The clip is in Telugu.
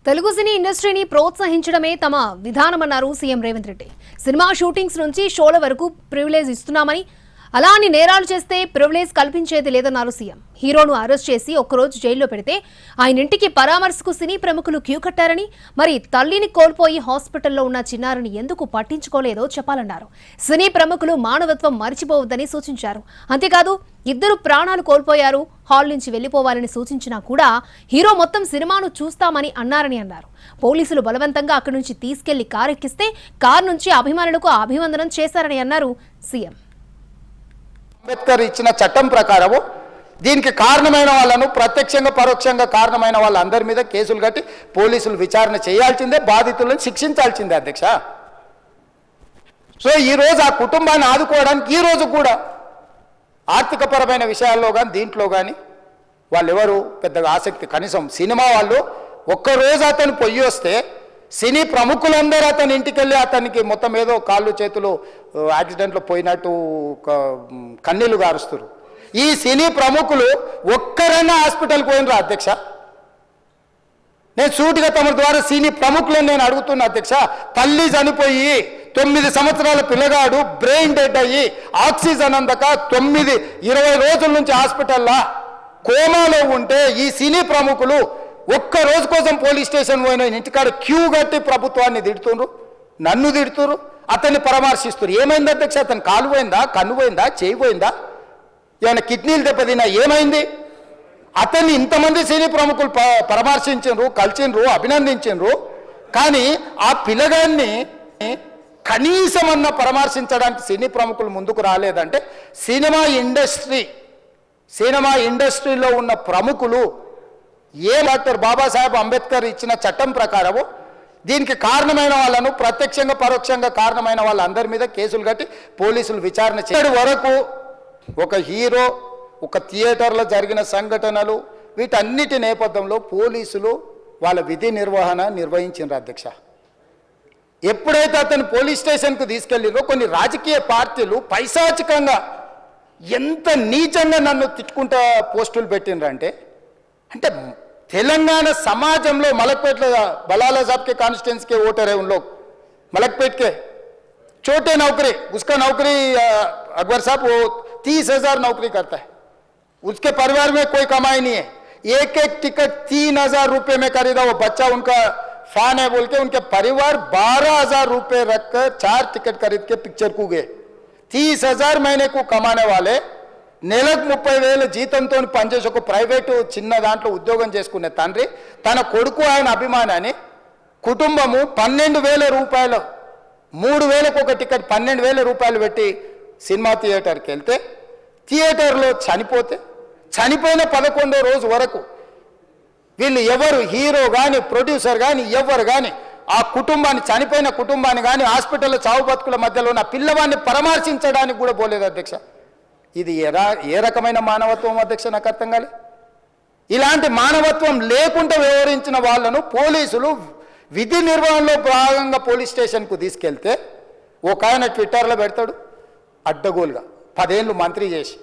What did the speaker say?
తెలుగు సినీ ఇండస్ట్రీని ప్రోత్సహించడమే తమ విధానమన్నారు CM Revanth Reddy. Cinema shootings నుంచి షోల వరకు ప్రివిలేజ్ ఇస్తున్నామని, అలా అని నేరాలు చేస్తే ప్రివిలేజ్ కల్పించేది లేదన్నారు సీఎం. హీరోను అరెస్ట్ చేసి ఒక్కరోజు జైల్లో పెడితే ఆయన ఇంటికి పరామర్శకు సినీ ప్రముఖులు క్యూ కట్టారని, మరి తల్లిని కోల్పోయి హాస్పిటల్లో ఉన్న చిన్నారిని ఎందుకు పట్టించుకోలేదో చెప్పాలన్నారు. సినీ ప్రముఖులు మానవత్వం మర్చిపోవద్దని సూచించారు. అంతేకాదు, ఇద్దరు ప్రాణాలు కోల్పోయారు, హాల్ నుంచి వెళ్లిపోవాలని సూచించినా కూడా హీరో మొత్తం సినిమాను చూస్తామని అన్నారని అన్నారు. పోలీసులు బలవంతంగా అక్కడి నుంచి తీసుకెళ్లి కారెక్కిస్తే కారు నుంచి అభిమానులకు అభివందనం చేశారని అన్నారు సీఎం. అంబేద్కర్ ఇచ్చిన చట్టం ప్రకారము దీనికి కారణమైన వాళ్ళను ప్రత్యక్షంగా పరోక్షంగా కారణమైన వాళ్ళందరి మీద కేసులు కట్టి పోలీసులు విచారణ చేయాల్సిందే, బాధితులను శిక్షించాల్సిందే అధ్యక్ష. సో ఈరోజు ఆ కుటుంబాన్ని ఆదుకోవడానికి ఈరోజు కూడా ఆర్థికపరమైన విషయాల్లో కానీ దీంట్లో కానీ వాళ్ళు ఎవరు పెద్దగా ఆసక్తి, కనీసం సినిమా వాళ్ళు ఒక్కరోజు అతను పొయ్యి వస్తే సినీ ప్రముఖులందరూ అతని ఇంటికి వెళ్ళి అతనికి మొత్తం ఏదో కాళ్ళు చేతులు యాక్సిడెంట్లో పోయినట్టు కన్నీళ్లు గారుస్తారు. ఈ సినీ ప్రముఖులు ఒక్కరైనా హాస్పిటల్కి పోయినరా అధ్యక్ష? నేను సూటిగా తమ ద్వారా సినీ ప్రముఖులను నేను అడుగుతున్నా అధ్యక్ష. తల్లి చనిపోయి 9 సంవత్సరాల పిల్లగాడు బ్రెయిన్ డెడ్ అయ్యి ఆక్సిజన్ అందక 20 రోజుల నుంచి హాస్పిటల్లో కోమాలో ఉంటే ఈ సినీ ప్రముఖులు ఒక్క రోజు కోసం పోలీస్ స్టేషన్ పోయిన ఇంటికాడ క్యూ కట్టి ప్రభుత్వాన్ని తిడుతున్నారు, నన్ను తిడుతున్నారు, అతన్ని పరామర్శిస్తున్నారు. ఏమైంది అధ్యక్ష? అతను కాలు పోయిందా, కన్ను పోయిందా, చేయి పోయిందా, ఏమైనా కిడ్నీలు దెబ్బతిన్నా, ఏమైంది? అతన్ని ఇంతమంది సినీ ప్రముఖులు పరామర్శించరు, కలిసిండ్రు, అభినందించరు. కానీ ఆ పిల్లగాన్ని కనీసమన్న పరామర్శించడానికి సినీ ప్రముఖులు ముందుకు రాలేదంటే సినిమా ఇండస్ట్రీలో ఉన్న ప్రముఖులు డాక్టర్ బాబాసాహెబ్ అంబేద్కర్ ఇచ్చిన చట్టం ప్రకారము దీనికి కారణమైన వాళ్ళను ప్రత్యక్షంగా పరోక్షంగా కారణమైన వాళ్ళందరి మీద కేసులు కట్టి పోలీసులు విచారణ చేయడం వరకు ఒక హీరో, ఒక థియేటర్లో జరిగిన సంఘటనలు, వీటన్నిటి నేపథ్యంలో పోలీసులు వాళ్ళ విధి నిర్వహించారు అధ్యక్ష. ఎప్పుడైతే అతను పోలీస్ స్టేషన్కు తీసుకెళ్ళిరో కొన్ని రాజకీయ పార్టీలు పైశాచికంగా ఎంత నీచంగా నన్ను తిట్టుకుంటా పోస్టులు పెట్టినరంటే, అంటే తెలంగాణ समाजంలో మలక్పేట్ बलाला साहब के कॉन्स्टिट्यूंसी के वोटर है, उन लोग मलकपेट के छोटे नौकरी, उसका नौकरी अकबर साहब वो 30,000 नौकरी करता है, उसके परिवार में कोई कमाई नहीं है. एक टिकट 3,000 रुपये में खरीदा, वो बच्चा उनका फैन है बोल के उनके परिवार 12,000 रुपये रखकर 4 टिकट खरीद के पिक्चर को गए. 30,000 महीने को कमाने वाले నెలకు 30,000 జీతంతో పనిచేసి ఒక ప్రైవేటు చిన్న దాంట్లో ఉద్యోగం చేసుకునే తండ్రి తన కొడుకు ఆయన అభిమానాన్ని కుటుంబము 12,000 రూపాయలు, 3,000కు ఒక టికెట్ 12,000 రూపాయలు పెట్టి సినిమా థియేటర్కి వెళ్తే థియేటర్లో చనిపోయిన 11వ రోజు వరకు వీళ్ళు ఎవరు, హీరో కానీ ప్రొడ్యూసర్ కానీ ఎవరు కానీ ఆ కుటుంబాన్ని, చనిపోయిన కుటుంబాన్ని కానీ హాస్పిటల్లో చావు బతుకుల మధ్యలో ఉన్న పిల్లవాడిని పరామర్శించడానికి కూడా పోలేదు అధ్యక్ష. ఇది ఏ రకమైన మానవత్వం అధ్యక్ష? నాకు అర్థం కాలే. ఇలాంటి మానవత్వం లేకుండా వ్యవహరించిన వాళ్ళను పోలీసులు విధి నిర్వహణలో భాగంగా పోలీస్ స్టేషన్కు తీసుకెళ్తే ఒక ఆయన ట్విట్టర్లో పెడతాడు అడ్డగోలుగా 10 ఏళ్ళు మంత్రి చేసి